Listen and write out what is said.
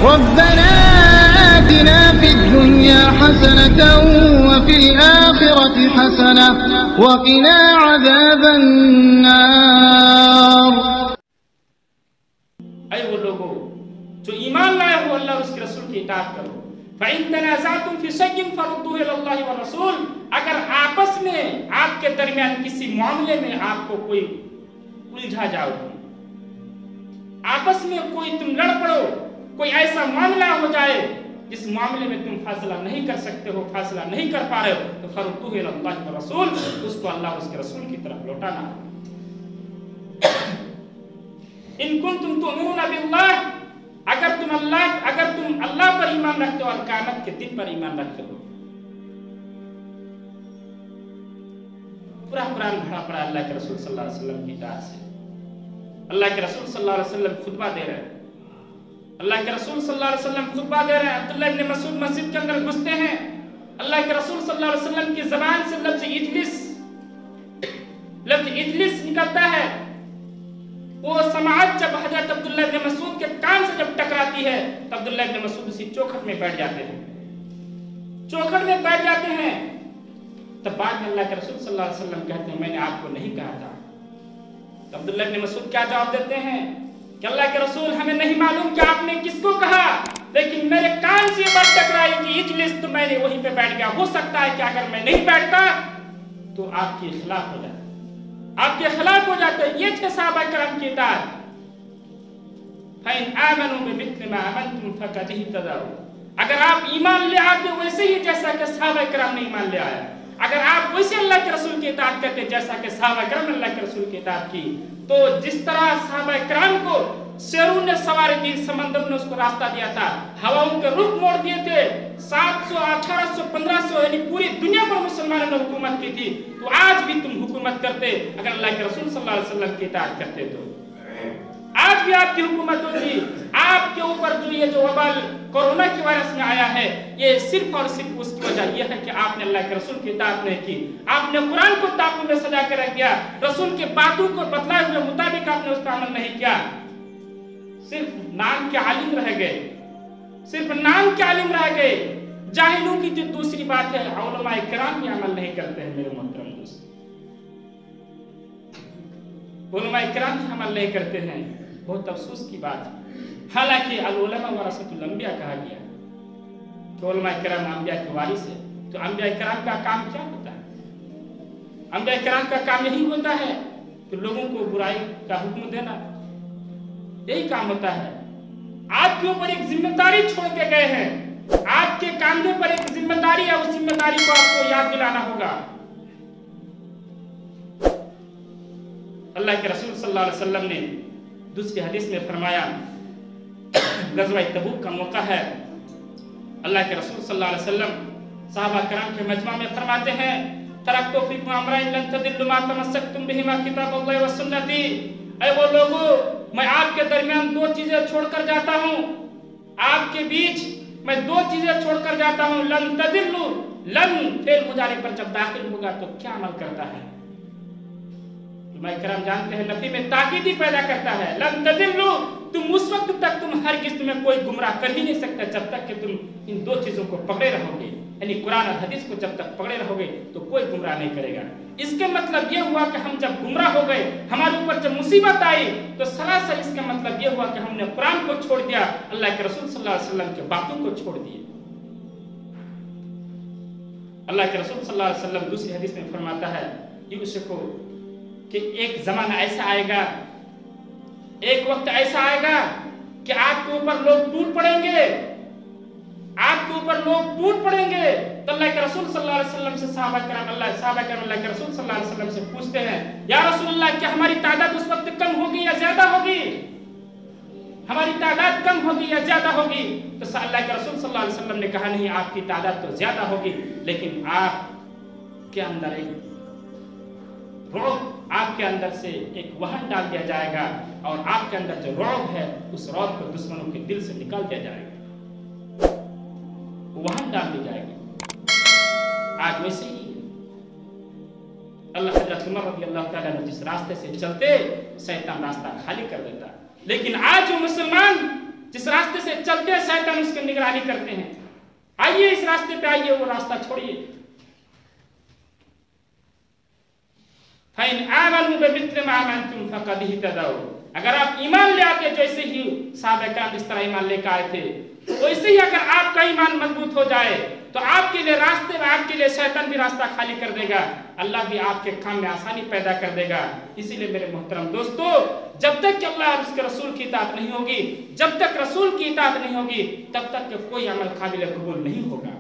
रब्बना आतिना फिद दुनिया हसनतन व फिल आखिरति हसनह व क़िना अज़ाबन नार। ऐ वो लोगों जो ईमान लाए हो, अल्लाह और उसके रसूल की इताअत करो। फ़इन तनाज़अतुम फ़ी शय्इन फरुद्दूहु इलल्लाहि व रसूल। अगर आपस में आपके दरमियान किसी मामले में आपको कोई उलझा जाओ, आपस में कोई तुम लड़ पड़ो, कोई ऐसा मामला हो जाए जिस मामले में तुम फैसला नहीं कर सकते हो, फैसला नहीं कर पा रहे हो, तो फरुद्दूहु इलल्लाहि व रसूल, उसको अल्लाह और उसके रसूल की तरफ लौटाना। इन कुंतुम तु'मिनूना बिल्लाह, अगर तुम अल्लाह पर ईमान रखते हो और क़यामत के दिन पर ईमान रखते हो। पूरा कुरान भरा पड़ा अल्लाह के रसूल सल्लल्लाहु अलैहि वसल्लम की इताअत से। अल्लाह के रसूल सल्लल्लाहु अलैहि वसल्लम खुतबा दे रहे हैं, अल्लाह के रसूल सल्लल्लाहु अलैहि वसल्लम खुतबा दे रहे हैं। अब्दुल्लाह इब्न मसूद मस्जिद के अंदर घुसते हैं, अल्लाह के रसूल सल्लल्लाहु अलैहि वसल्लम की ज़बान से लफ्ज़ इजलिस निकलता है। वो समाअत जब हज़रत अब्दुल्लाह इब्न मसूद के कान से जब टकराती है, तो अब्दुल्लाह इब्न मसूद उसी चौखट में बैठ जाते हैं, तब बाद में अल्लाह के रसूल सल्लल्लाहु अलैहि वसल्लम कहते हैं मैंने आपको नहीं कहा था। तो अब्दुल्लाह इब्न मसूद क्या जवाब देते हैं कि अल्लाह के रसूल हमें नहीं मालूम कि आपने किसको कहा, लेकिन मेरे कान से ये बात टकराई कि इजलिस, तो मैंने वहीं पे बैठ गया। हो सकता है कि अगर मैं नहीं बैठता तो आपके खिलाफ हो जाता, ये थे सहाबा किराम की इताअत। फ़इन आमनू बिमिस्लि मा आमनतुम फ़क़द इह्तदौ। अगर आप ईमान ले आते वैसे ही जैसा कि सहाबा किराम ने ईमान ले आया, अगर आप वैसे अल्लाह के रसूल की इताअत करते जैसा कि सहाबा किराम ने अल्लाह के रसूल की इताअत की, तो जिस तरह सहाबा किराम को शेरों ने सवारी दी, समंदर ने उसको रास्ता दिया था, हवाओं के रुख मोड़ दिए थे, 700, 1800, 1500 यानी पूरी दुनिया पर मुसलमानों ने हुकूमत की थी, तो आज भी तुम हुकूमत करते अगर अल्लाह के रसूल सल्लल्लाहु अलैहि वसल्लम की इताअत करते तो आज भी आपकी हुकूमत होती। आपके ऊपर जो ये जो वबाल कोरोना के वायरस में आया है, ये सिर्फ और सिर्फ उसकी वजह यह है कि आपने अल्लाह के रसूल की इताअत नहीं की, आपने कुरान को ताकू में सजा कर रख दिया, रसूल के बातों को बतलाए हुए मुताबिक आपने उसका अमल नहीं किया, सिर्फ नाम के आलिम रह गए, जाहिलों की जो दूसरी बात है, उलमाए किराम भी अमल नहीं करते हैं। मेरे मोहतरम दोस्त, उलमाए किराम भी अमल नहीं करते हैं, बहुत अफसोस की बात है। हालांकि अल उलमा वरसतुल अंबिया कहा गया कि उलमाए किराम अंबिया के वारिस है, तो अंबिया किराम का काम क्या होता है? अंबिया किराम का काम यही होता है कि लोगों को बुराई का हुक्म देना, यही काम होता है। आपके ऊपर एक जिम्मेदारी छोड़ के गए हैं, आपके कांधे पर एक जिम्मेदारी है, उस जिम्मेदारी को आपको याद दिलाना होगा। अल्लाह के रसूल सल्लल्लाहु अलैहि वसल्लम ने दूसरी हदीस में फरमाया, गज़वा तबूक का मौका है, अल्लाह के रसूल सल्लल्लाहु अलैहि वसल्लम सहाबा किराम के मजमा में फरमाते हैं, तरक्तु फीकुम अमरैन लन तदिल्लु मा तमस्सकतुम बिहिमा किताबुल्लाहि व सुन्नती। ऐ वो लोगों, मैं आपके दरमियान दो चीजें छोड़कर जाता हूँ, आपके बीच मैं दो चीजें छोड़कर जाता हूँ। लन तदिल्लु, लन फेल मुजारे पर जब दाखिल होगा तो क्या अमल करता है? मैं किराम जानते हैं नफी में ताकीदी पैदा करता है। लन तदिल्लु, तुम उस वक्त तक तुम हरगिज़ तुम्हें कोई गुमराह कर ही नहीं सकता जब तक कि तुम इन दो चीजों को पकड़े रहोगे, यानी कुरान और हदीस को जब तक पकड़े रहोगे तो कोई गुमराह नहीं करेगा। इसके मतलब यह हुआ कि हम जब गुमराह हो गए, हमारे ऊपर जब मुसीबत आई, तो सरासर इसका मतलब यह हुआ कि हमने कुरान को छोड़ दिया, अल्लाह के रसूल सल्लल्लाहु अलैहि वसल्लम के बातों को छोड़ दिए। अल्लाह के रसूल सल्लल्लाहु अलैहि वसल्लम दूसरी हदीस में फरमाता है कि एक जमाना ऐसा आएगा, एक वक्त ऐसा आएगा कि आपके ऊपर लोग टूट पड़ेंगे, तो अल्लाह के रसूल सल्लल्लाहु अलैहि वसल्लम से सहाबा किराम अल्लाह के रसूल सल्लल्लाहु अलैहि वसल्लम से पूछते हैं, या रसूलल्लाह, क्या हमारी तादाद उस वक्त कम होगी या ज्यादा होगी? हमारी तादाद कम होगी या ज्यादा होगी? तो अल्लाह के रसूल सल्लल्लाहु अलैहि वसल्लम ने कहा, नहीं, आपकी तादाद तो ज्यादा होगी, लेकिन आपके अंदर एक रौब, आपके अंदर से एक वहन डाल दिया जाएगा, और आपके अंदर जो रौब है उस रौब को दुश्मनों के दिल से निकाल दिया जाएगा, वहन डाल दी जाएगी। आज वैसे ही अल्लाह हज़रत उमर रज़ियल्लाहु ताला जिस रास्ते से चलते, शैतान रास्ता खाली कर देता, लेकिन आज जो मुसलमान जिस रास्ते से चलते शैतान उसकी निगरानी करते हैं, आइए इस रास्ते पे आइए, वो रास्ता छोड़िए। फाइन आमनू बिमिस्लि मा आमनतुम फक़द इह्तदौ, अगर आप ईमान ले आते जैसे ही सहाबा किराम जिस तरह ईमान लेकर आए थे, वैसे ही अगर आपका ईमान मजबूत हो जाए तो आपके लिए रास्ते में, आपके लिए शैतान भी रास्ता खाली कर देगा, अल्लाह भी आपके काम में आसानी पैदा कर देगा। इसीलिए मेरे मोहतरम दोस्तों, जब तक कि अल्लाह और उसके रसूल की इताअत नहीं होगी, जब तक रसूल की इताअत नहीं होगी, तब तक कोई अमल काबिल कबूल नहीं होगा।